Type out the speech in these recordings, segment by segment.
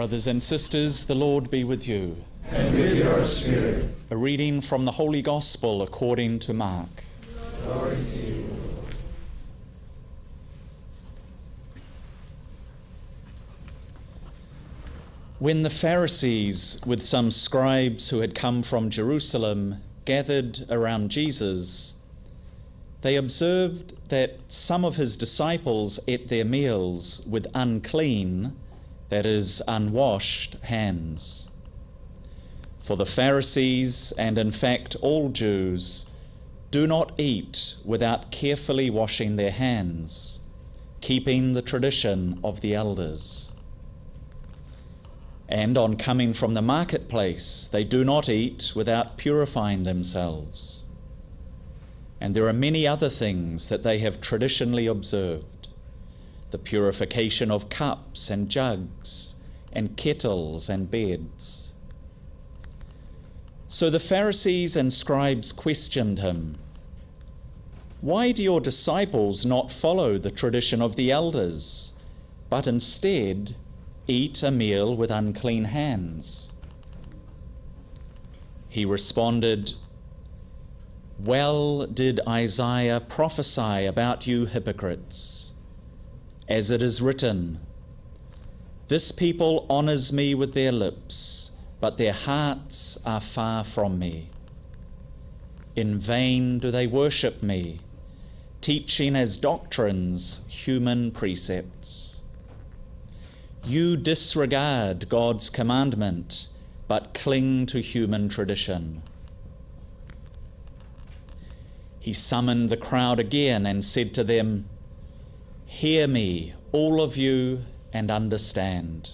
Brothers and sisters, the Lord be with you. And with your spirit. A reading from the Holy Gospel according to Mark. Glory to you. When the Pharisees, with some scribes who had come from Jerusalem, gathered around Jesus, they observed that some of his disciples ate their meals with unclean, that is, unwashed hands. For the Pharisees, and in fact all Jews, do not eat without carefully washing their hands, keeping the tradition of the elders. And on coming from the marketplace, they do not eat without purifying themselves. And there are many other things that they have traditionally observed: the purification of cups and jugs and kettles and beds. So the Pharisees and scribes questioned him, "Why do your disciples not follow the tradition of the elders, but instead eat a meal with unclean hands?" He responded, "Well did Isaiah prophesy about you hypocrites, as it is written, 'This people honors me with their lips, but their hearts are far from me. In vain do they worship me, teaching as doctrines human precepts.' You disregard God's commandment, but cling to human tradition." He summoned the crowd again and said to them, "Hear me, all of you, and understand.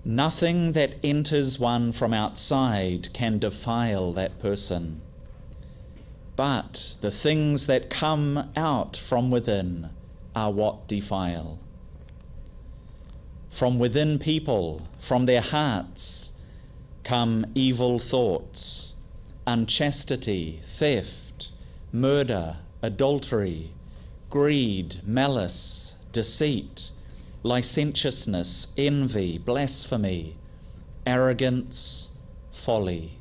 Nothing that enters one from outside can defile that person, but the things that come out from within are what defile. From within people, from their hearts, come evil thoughts, unchastity, theft, murder, adultery, greed, malice, deceit, licentiousness, envy, blasphemy, arrogance, folly.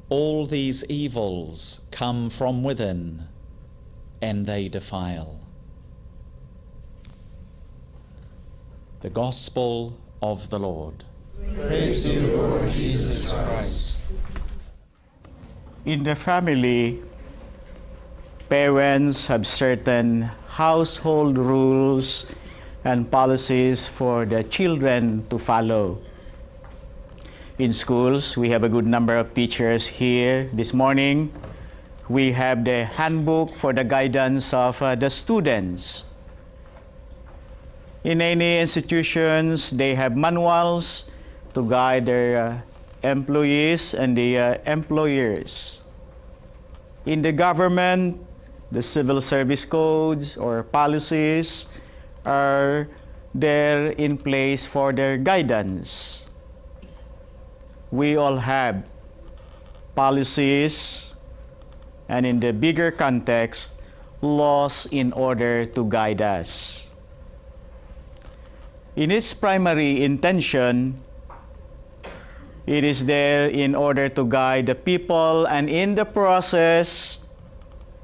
All these evils come from within, and they defile." The Gospel of the Lord. Praise to you, Lord Jesus Christ. In the family, parents have certain household rules and policies for the children to follow. In schools, we have a good number of teachers here this morning. We have the handbook for the guidance of the students. In any institutions, they have manuals to guide their employees and the employers. In the government, the civil service codes or policies are there in place for their guidance. We all have policies, and in the bigger context, laws in order to guide us. In its primary intention, it is there in order to guide the people and in the process,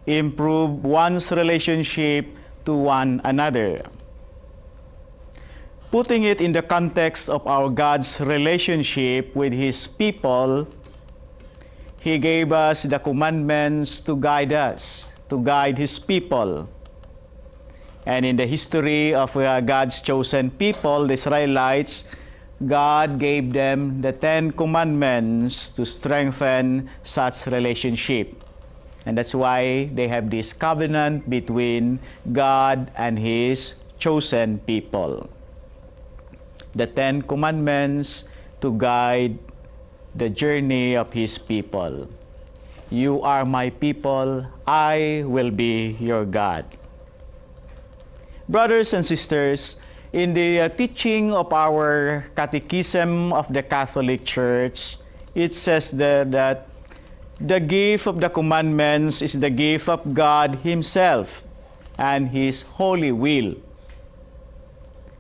improve one's relationship to one another. Putting it in the context of our God's relationship with His people, He gave us the commandments to guide us, to guide His people. And in the history of God's chosen people, the Israelites, God gave them the 10 commandments to strengthen such relationship. And that's why they have this covenant between God and His chosen people. The 10 commandments to guide the journey of His people. You are my people, I will be your God. Brothers and sisters, in the teaching of our Catechism of the Catholic Church, it says there that the gift of the commandments is the gift of God Himself and His holy will.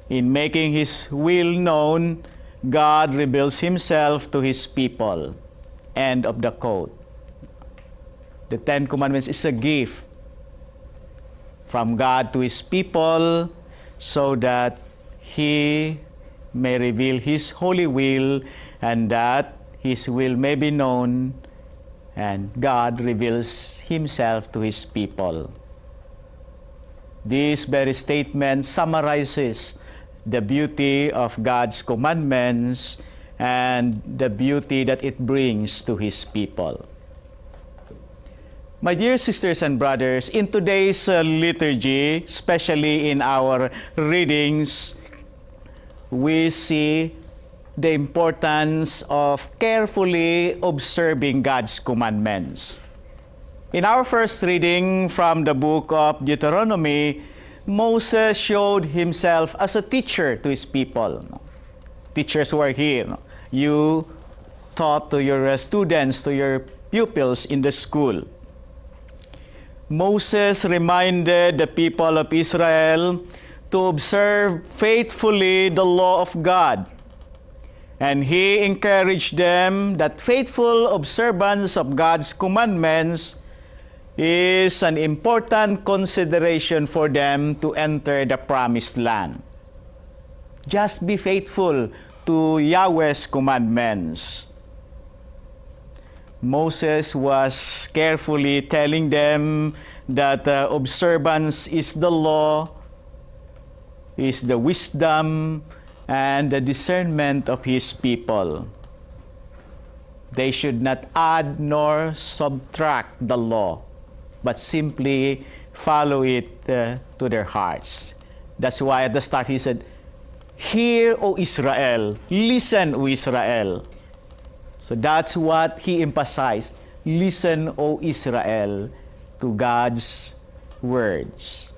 In making His will known, God reveals Himself to His people. End of the quote. The Ten Commandments is a gift from God to His people so that He may reveal His holy will and that His will may be known, and God reveals Himself to His people. This very statement summarizes the beauty of God's commandments and the beauty that it brings to His people. My dear sisters and brothers, in today's liturgy, especially in our readings, we see the importance of carefully observing God's commandments. In our first reading from the book of Deuteronomy, Moses showed himself as a teacher to his people. Teachers were here. You taught to your students, to your pupils in the school. Moses reminded the people of Israel to observe faithfully the law of God. And he encouraged them that faithful observance of God's commandments is an important consideration for them to enter the promised land. Just be faithful to Yahweh's commandments. Moses was carefully telling them that observance is the law, is the wisdom, and the discernment of his people. They should not add nor subtract the law, but simply follow it to their hearts. That's why at the start he said, "Hear, O Israel, listen, O Israel." So that's what he emphasized. Listen, O Israel, to God's words.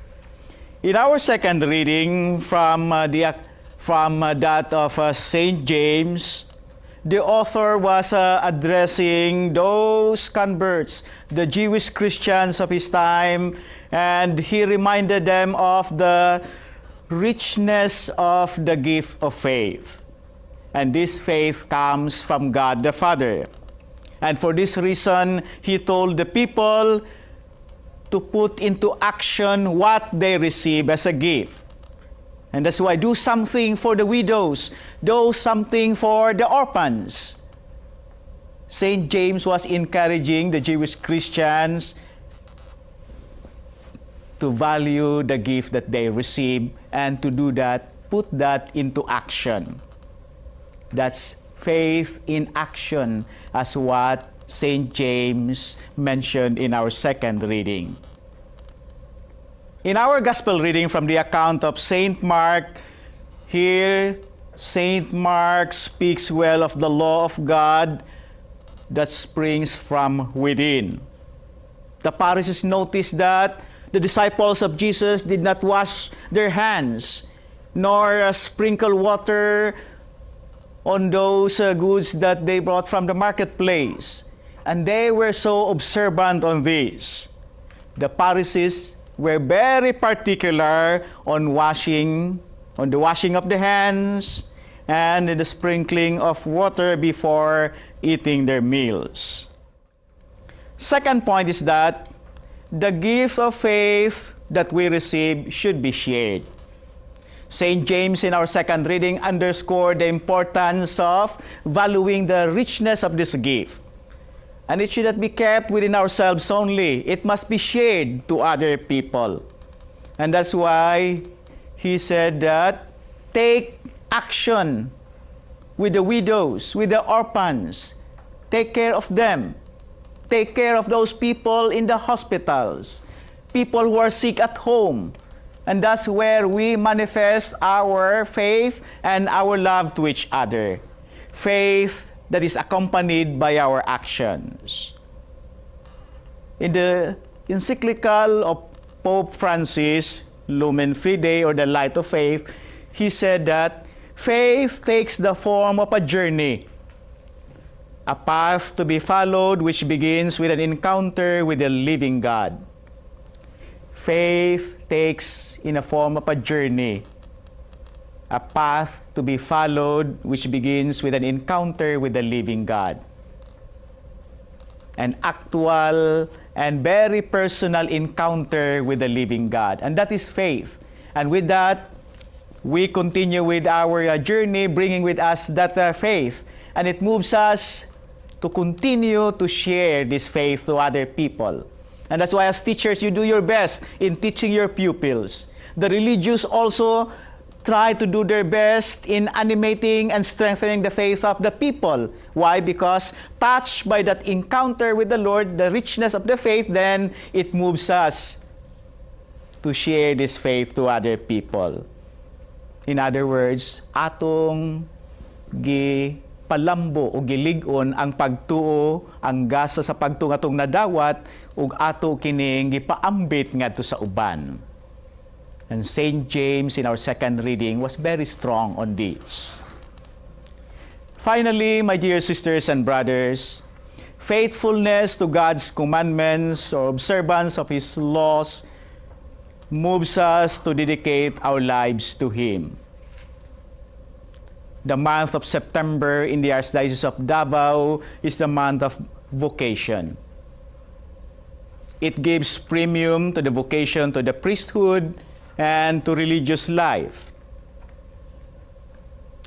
In our second reading from that of St. James, the author was addressing those converts, the Jewish Christians of his time, and he reminded them of the richness of the gift of faith. And this faith comes from God the Father. And for this reason, he told the people to put into action what they receive as a gift. And that's why do something for the widows, do something for the orphans. St. James was encouraging the Jewish Christians to value the gift that they receive and to do that, put that into action. That's faith in action, as what St. James mentioned in our second reading. In our gospel reading from the account of St. Mark, here St. Mark speaks well of the law of God that springs from within. The Pharisees noticed that the disciples of Jesus did not wash their hands, nor sprinkle water on those goods that they brought from the marketplace. And they were so observant on this. The Pharisees were very particular on the washing of the hands and the sprinkling of water before eating their meals. Second point is that the gift of faith that we receive should be shared. St. James in our second reading underscored the importance of valuing the richness of this gift. And it should not be kept within ourselves only. It must be shared to other people. And that's why he said that take action with the widows, with the orphans. Take care of them. Take care of those people in the hospitals, people who are sick at home. And that's where we manifest our faith and our love to each other. Faith that is accompanied by our actions. In the encyclical of Pope Francis, Lumen Fidei, or the Light of Faith, he said that faith takes the form of a journey, a path to be followed which begins with an encounter with the living God. Faith takes in a form of a journey, a path to be followed which begins with an encounter with the living God. An actual and very personal encounter with the living God. And that is faith. And with that, we continue with our journey, bringing with us that faith. And it moves us to continue to share this faith to other people. And that's why as teachers, you do your best in teaching your pupils. The religious also try to do their best in animating and strengthening the faith of the people. Why? Because touched by that encounter with the Lord, the richness of the faith, then it moves us to share this faith to other people. In other words, atong gipalambo o gilig-on ang pagtuo, ang gasa sa pagtuo atong nadawat, ug ato kining gipaambit ngadto sa uban. And St. James in our second reading was very strong on this. Finally, my dear sisters and brothers, faithfulness to God's commandments or observance of His laws moves us to dedicate our lives to Him. The month of September in the Archdiocese of Davao is the month of vocation. It gives premium to the vocation to the priesthood and to religious life.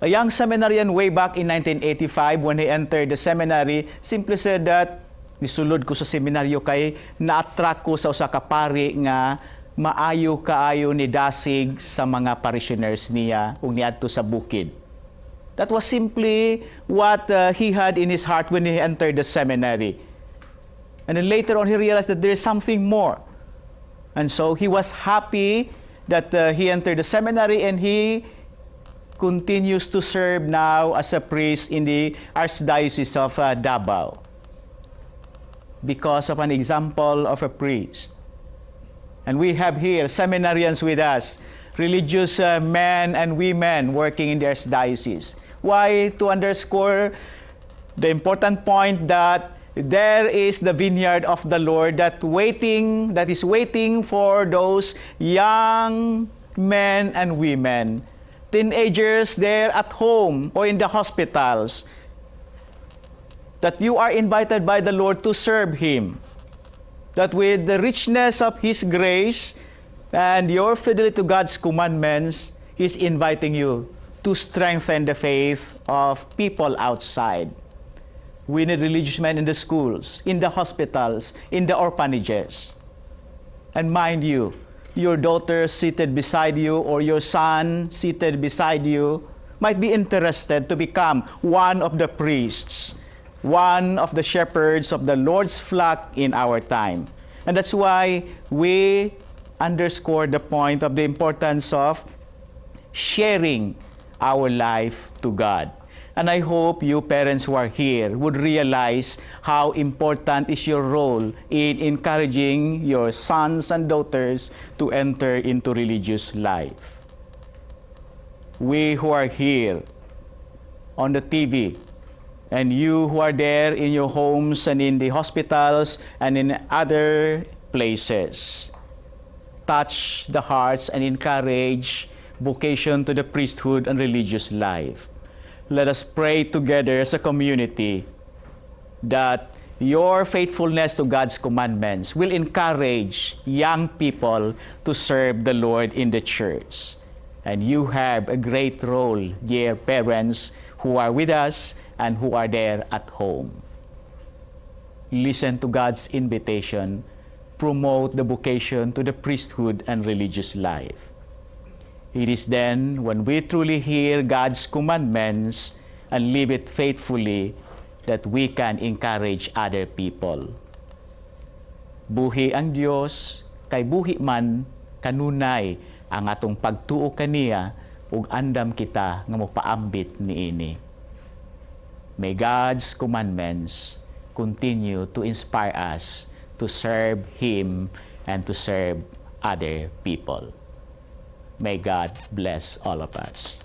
A young seminarian way back in 1985 when he entered the seminary simply said that nisulod ko sa seminaryo kay na-attract ko sa usa ka pari nga maayo kaayo ni dasig sa mga parishioners niya ug niadto sa bukid. That was simply what he had in his heart when he entered the seminary. And then later on he realized that there is something more. And so he was happy that he entered the seminary and he continues to serve now as a priest in the Archdiocese of Davao because of an example of a priest. And we have here seminarians with us, religious men and women working in the Archdiocese. Why? To underscore the important point that there is the vineyard of the Lord that is waiting for those young men and women, teenagers there at home or in the hospitals, that you are invited by the Lord to serve Him. That with the richness of His grace and your fidelity to God's commandments, He's inviting you to strengthen the faith of people outside. We need religious men in the schools, in the hospitals, in the orphanages. And mind you, your daughter seated beside you or your son seated beside you might be interested to become one of the priests, one of the shepherds of the Lord's flock in our time. And that's why we underscore the point of the importance of sharing our life to God. And I hope you parents who are here would realize how important is your role in encouraging your sons and daughters to enter into religious life. We who are here on the TV, and you who are there in your homes and in the hospitals and in other places, touch the hearts and encourage vocation to the priesthood and religious life. Let us pray together as a community that your faithfulness to God's commandments will encourage young people to serve the Lord in the church. And you have a great role, dear parents who are with us and who are there at home. Listen to God's invitation. Promote the vocation to the priesthood and religious life. It is then when we truly hear God's commandments and live it faithfully that we can encourage other people. Buhi ang Dios, kay buhi man kanunay ang atong pagtuo kaniya ug andam kita nga mopaambit niini. May God's commandments continue to inspire us to serve Him and to serve other people. May God bless all of us.